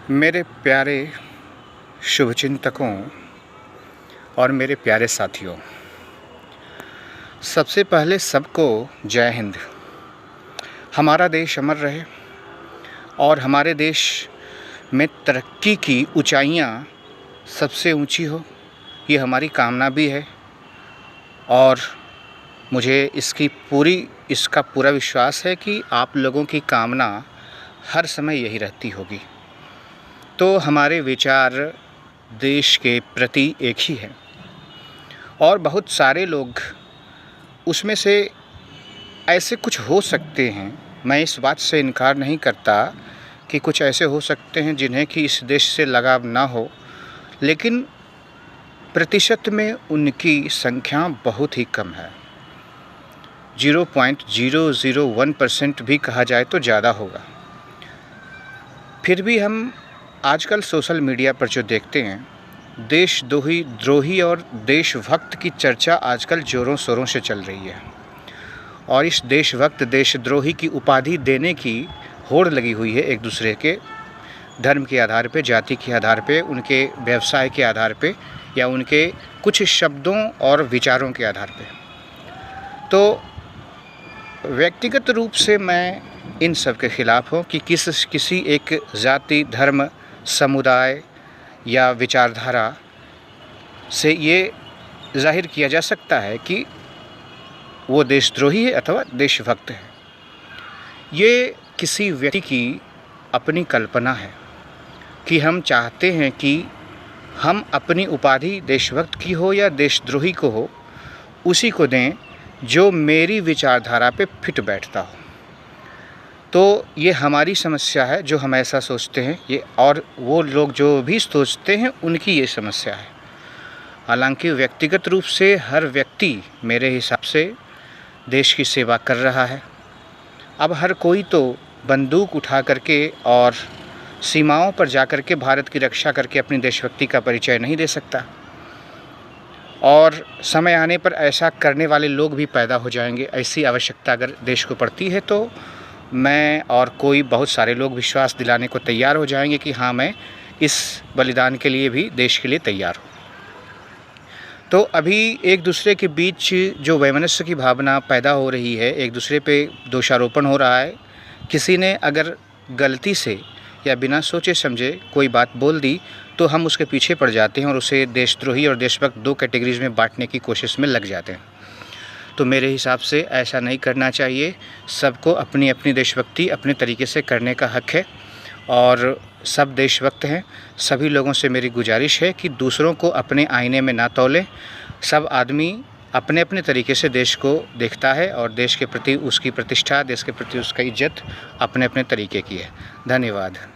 मेरे प्यारे शुभचिंतकों और मेरे प्यारे साथियों, सबसे पहले सबको जय हिंद। हमारा देश अमर रहे और हमारे देश में तरक्की की ऊंचाइयां सबसे ऊंची हो, ये हमारी कामना भी है और मुझे इसका पूरा विश्वास है कि आप लोगों की कामना हर समय यही रहती होगी। तो हमारे विचार देश के प्रति एक ही है और बहुत सारे लोग उसमें से ऐसे कुछ हो सकते हैं, मैं इस बात से इनकार नहीं करता कि कुछ ऐसे हो सकते हैं जिन्हें कि इस देश से लगाव ना हो, लेकिन प्रतिशत में उनकी संख्या बहुत ही कम है। 0.001% भी कहा जाए तो ज़्यादा होगा। फिर भी हम आजकल सोशल मीडिया पर जो देखते हैं, देशद्रोही और देशभक्त की चर्चा आजकल ज़ोरों शोरों से चल रही है और इस देशभक्त देशद्रोही की उपाधि देने की होड़ लगी हुई है एक दूसरे के धर्म के आधार पे, जाति के आधार पे, उनके व्यवसाय के आधार पे या उनके कुछ शब्दों और विचारों के आधार पे। तो व्यक्तिगत रूप से मैं इन सब के ख़िलाफ़ हूँ कि किसी एक जाति, धर्म, समुदाय या विचारधारा से ये जाहिर किया जा सकता है कि वो देशद्रोही है अथवा देशभक्त है। ये किसी व्यक्ति की अपनी कल्पना है कि हम चाहते हैं कि हम अपनी उपाधि देशभक्त की हो या देशद्रोही को हो, उसी को दें जो मेरी विचारधारा पे फिट बैठता हो। तो ये हमारी समस्या है जो हम ऐसा सोचते हैं, ये और वो लोग जो भी सोचते हैं उनकी ये समस्या है। हालांकि व्यक्तिगत रूप से हर व्यक्ति मेरे हिसाब से देश की सेवा कर रहा है। अब हर कोई तो बंदूक उठा करके और सीमाओं पर जा कर के भारत की रक्षा करके अपनी देशभक्ति का परिचय नहीं दे सकता और समय आने पर ऐसा करने वाले लोग भी पैदा हो जाएंगे। ऐसी आवश्यकता अगर देश को पड़ती है तो मैं और कोई बहुत सारे लोग विश्वास दिलाने को तैयार हो जाएंगे कि हाँ, मैं इस बलिदान के लिए भी देश के लिए तैयार हूँ। तो अभी एक दूसरे के बीच जो वैमनस्य की भावना पैदा हो रही है, एक दूसरे पे दोषारोपण हो रहा है। किसी ने अगर गलती से या बिना सोचे समझे कोई बात बोल दी तो हम उसके पीछे पड़ जाते हैं और उसे देशद्रोही और देशभक्त दो कैटेगरीज में बांटने की कोशिश में लग जाते हैं। तो मेरे हिसाब से ऐसा नहीं करना चाहिए। सबको अपनी अपनी देशभक्ति अपने तरीके से करने का हक है और सब देशभक्त हैं। सभी लोगों से मेरी गुजारिश है कि दूसरों को अपने आईने में ना तौलें। सब आदमी अपने अपने तरीके से देश को देखता है और देश के प्रति उसकी प्रतिष्ठा, देश के प्रति उसका इज्जत अपने अपने तरीके की है। धन्यवाद।